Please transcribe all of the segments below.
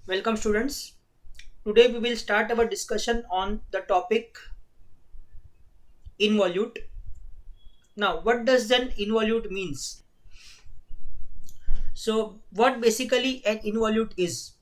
Welcome students. Today we will start our discussion on the topic involute. Now what does an involute means? So what basically an involute is?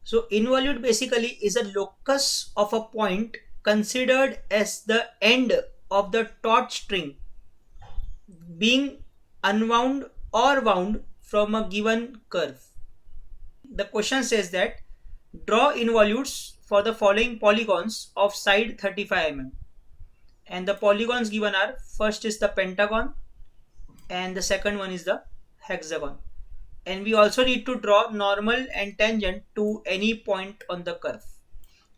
So involute basically is a locus of a point considered as the end of the taut string being unwound or wound from a given curve. The question says that draw involutes for the following polygons of side 35 mm. And the polygons given are, first is the pentagon and the second one is the hexagon, and we also need to draw normal and tangent to any point on the curve.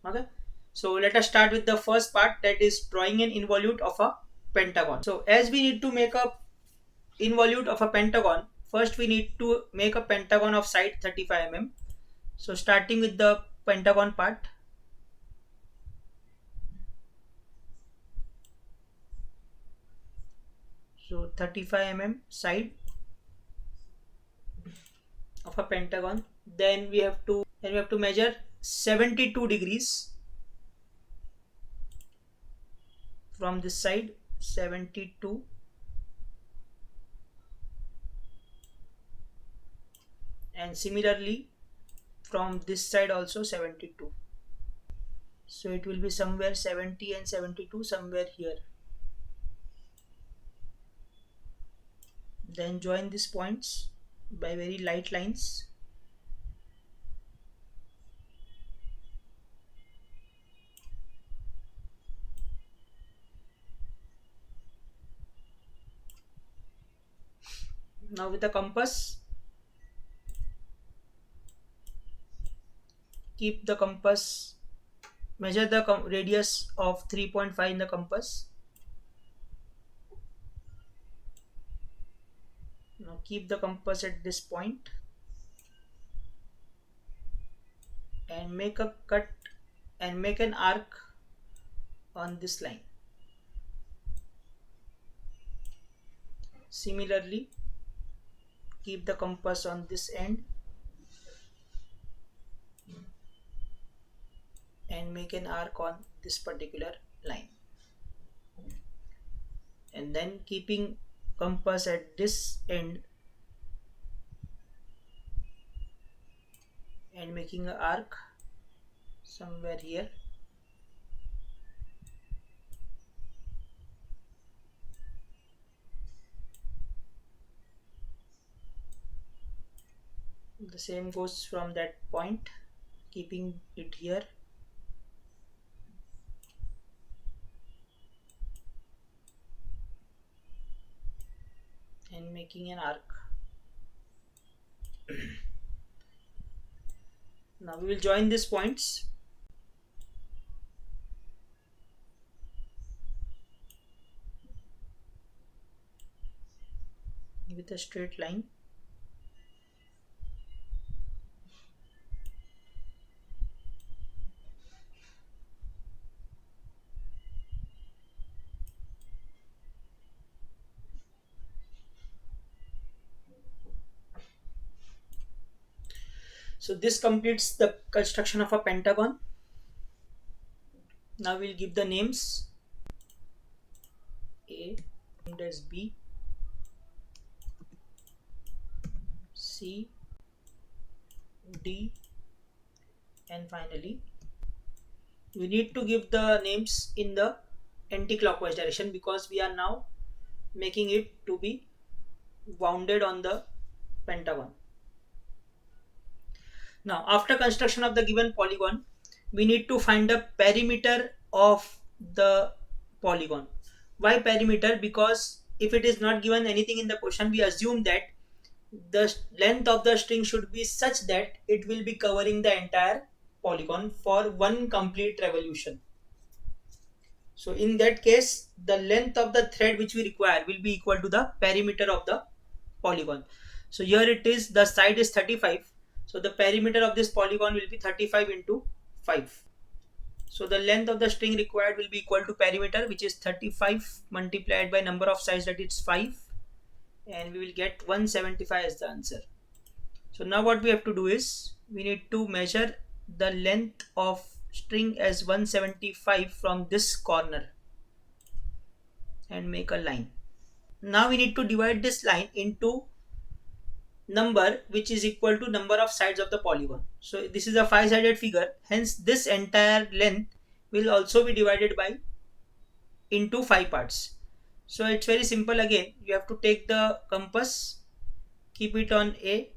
Okay, so let us start with the first part, that is drawing an involute of a pentagon. So as we need to make a involute of a pentagon, first we need to make a pentagon of side 35 mm. So starting with the pentagon part, so 35 mm side of a pentagon, then we have to measure 72 degrees from this side, 72, and similarly from this side also 72. So it will be somewhere 70 and 72, somewhere here. Then join these points by very light lines. Now with the compass, keep the compass, measure the radius of 3.5 in the compass. Now keep the compass at this point and make a cut and make an arc on this line. Similarly, keep the compass on this end and make an arc on this particular line, and then keeping compass at this end and making an arc somewhere here. The same goes from that point, keeping it here, and making an arc. Now we will join these points. With a straight line. So this completes the construction of a pentagon. Now we'll give the names. A named as B, C, D, and finally we need to give the names in the anti-clockwise direction because we are now making it to be wounded on the pentagon. Now after construction of the given polygon, we need to find the perimeter of the polygon. Why perimeter? Because if it is not given anything in the question, we assume that the length of the string should be such that it will be covering the entire polygon for one complete revolution. So in that case, the length of the thread which we require will be equal to the perimeter of the polygon. So here it is, the side is 35. So the perimeter of this polygon will be 35 into 5. So the length of the string required will be equal to perimeter, which is 35 multiplied by number of sides, that is 5, and we will get 175 as the answer. So now what we have to do is we need to measure the length of string as 175 from this corner and make a line. Now we need to divide this line into number which is equal to number of sides of the polygon. So this is a 5-sided figure, hence this entire length will also be divided by into 5 parts. So it's very simple. Again, you have to take the compass, keep it on A,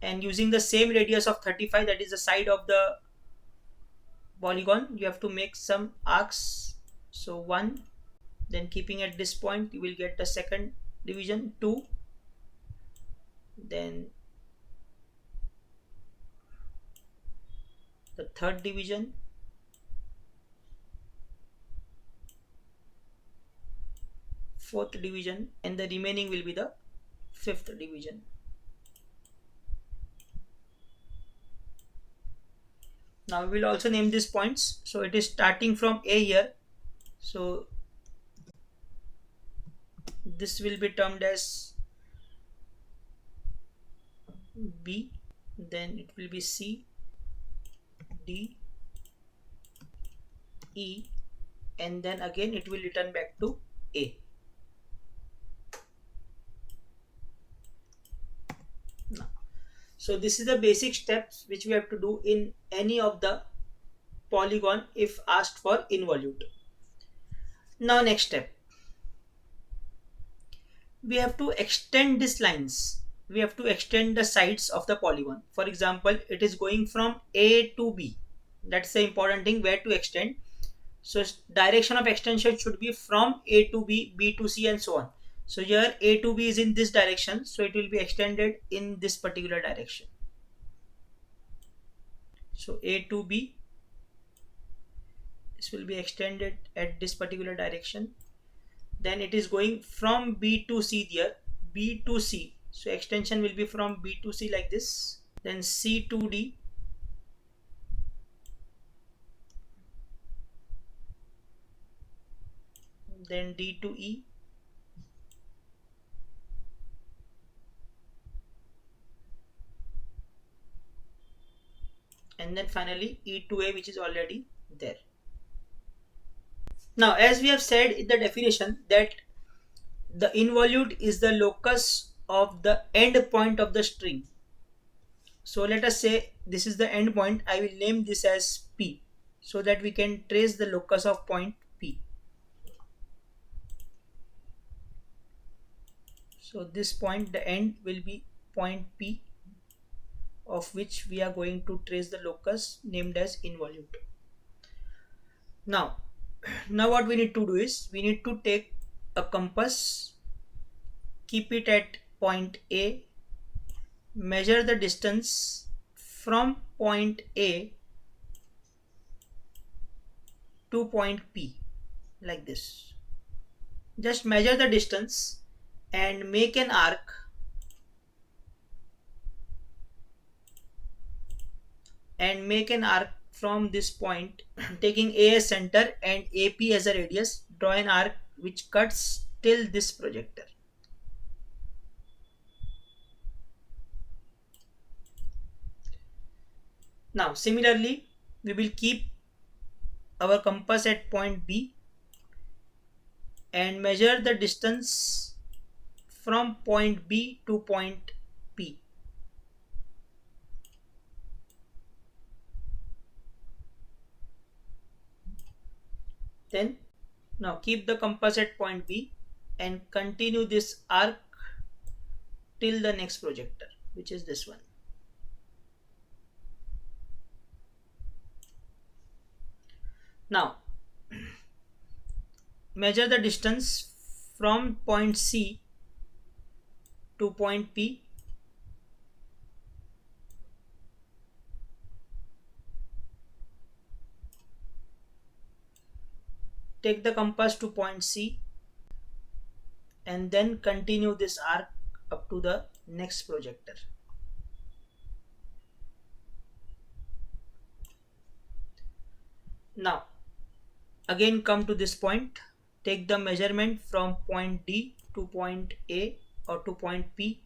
and using the same radius of 35, that is the side of the polygon, you have to make some arcs. So 1, then keeping at this point you will get the second division, 2, then the third division, fourth division, and the remaining will be the fifth division. Now we will also name these points. So it is starting from A here. So this will be termed as B, then it will be C, D, E, and then again it will return back to A. Now, so this is the basic steps which we have to do in any of the polygon if asked for involute. Now next step, we have to extend these lines. We have to extend the sides of the polygon. For example, it is going from A to B. That's the important thing, where to extend. So direction of extension should be from A to B, B to C, and so on. So here A to B is in this direction, so it will be extended in this particular direction. So A to B, this will be extended at this particular direction. Then it is going from B to C there, B to C. So extension will be from B to C like this. Then C to D. Then D to E. And then finally E to A, which is already there. Now, as we have said in the definition that the involute is the locus of the end point of the string. So let us say this is the end point. I will name this as P so that we can trace the locus of point P. So this point, the end will be point P, of which we are going to trace the locus named as involute. Now what we need to do is we need to take a compass, keep it at point A, measure the distance from point A to point P like this. Just measure the distance and make an arc from this point, taking A as center and AP as a radius. Draw an arc which cuts till this projector. Now similarly we will keep our compass at point B and measure the distance from point B to point P. Then now keep the compass at point B and continue this arc till the next projector, which is this one. Now measure the distance from point C to point P. Take the compass to point C and then continue this arc up to the next projector. Now again come to this point, take the measurement from point D to point A or to point P.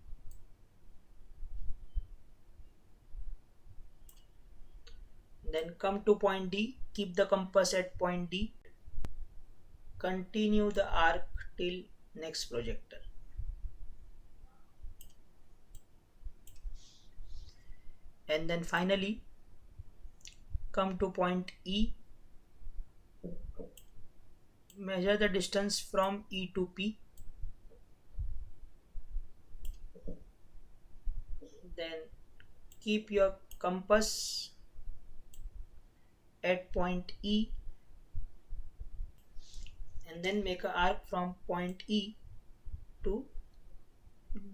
Then come to point D, keep the compass at point D, continue the arc till next projector. And then finally come to point E, measure the distance from E to P, then keep your compass at point E and then make an arc from point E to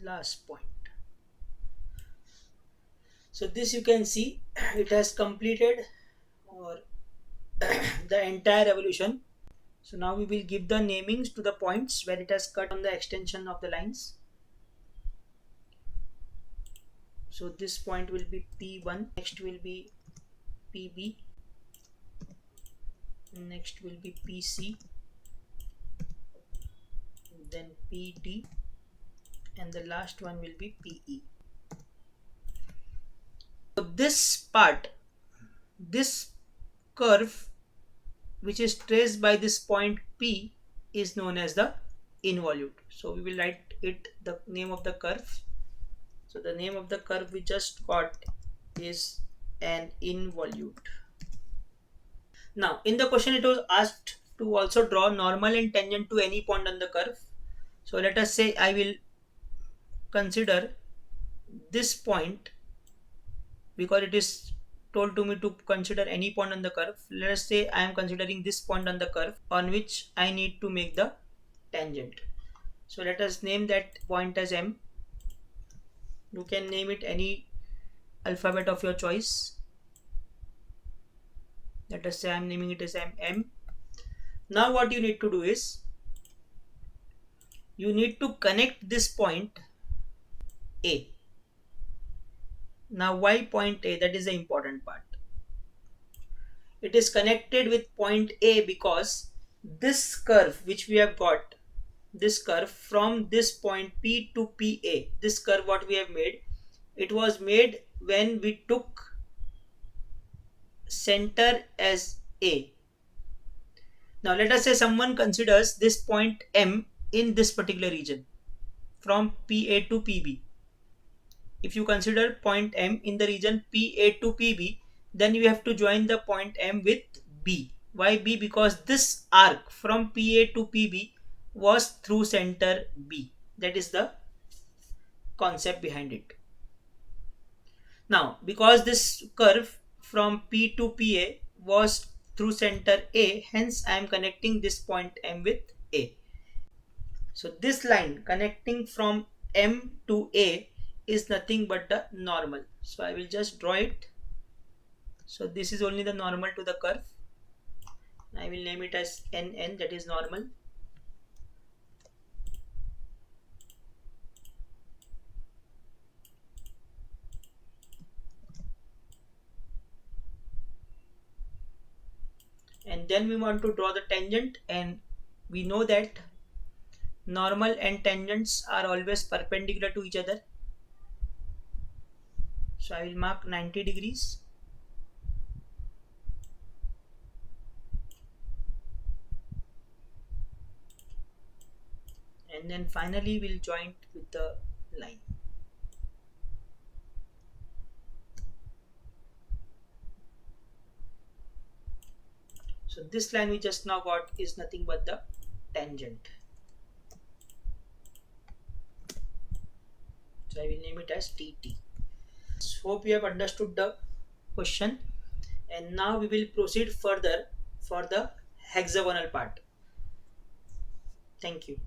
last point. So this you can see it has completed or the entire revolution. So now we will give the namings to the points where it has cut on the extension of the lines. So this point will be P1, next will be PB, next will be PC, then PD, and the last one will be PE. So this part, this curve which is traced by this point P is known as the involute. So we will write it the name of the curve. So the name of the curve we just got is an involute. Now in the question it was asked to also draw normal and tangent to any point on the curve. So let us say I will consider this point because it is told to me to consider any point on the curve. Let us say I am considering this point on the curve on which I need to make the tangent. So let us name that point as M. You can name it any alphabet of your choice. Let us say I am naming it as M. Now what you need to do is you need to connect this point A. Now why point A? That is the important part. It is connected with point A because this curve which we have got, this curve from this point P to PA, this curve what we have made, it was made when we took center as A. Now let us say someone considers this point M in this particular region from PA to PB. If you consider point M in the region PA to PB, then you have to join the point M with B. Why B? Because this arc from PA to PB was through center B. That is the concept behind it. Now, because this curve from P to PA was through center A, hence I am connecting this point M with A. So this line connecting from M to A is nothing but the normal. So I will just draw it. So this is only the normal to the curve. I will name it as NN, that is normal. And then we want to draw the tangent, and we know that normal and tangents are always perpendicular to each other. So I will mark 90 degrees. And then finally we'll join with the line. So this line we just now got is nothing but the tangent. So I will name it as TT. Hope you have understood the question, and now we will proceed further for the hexagonal part. Thank you.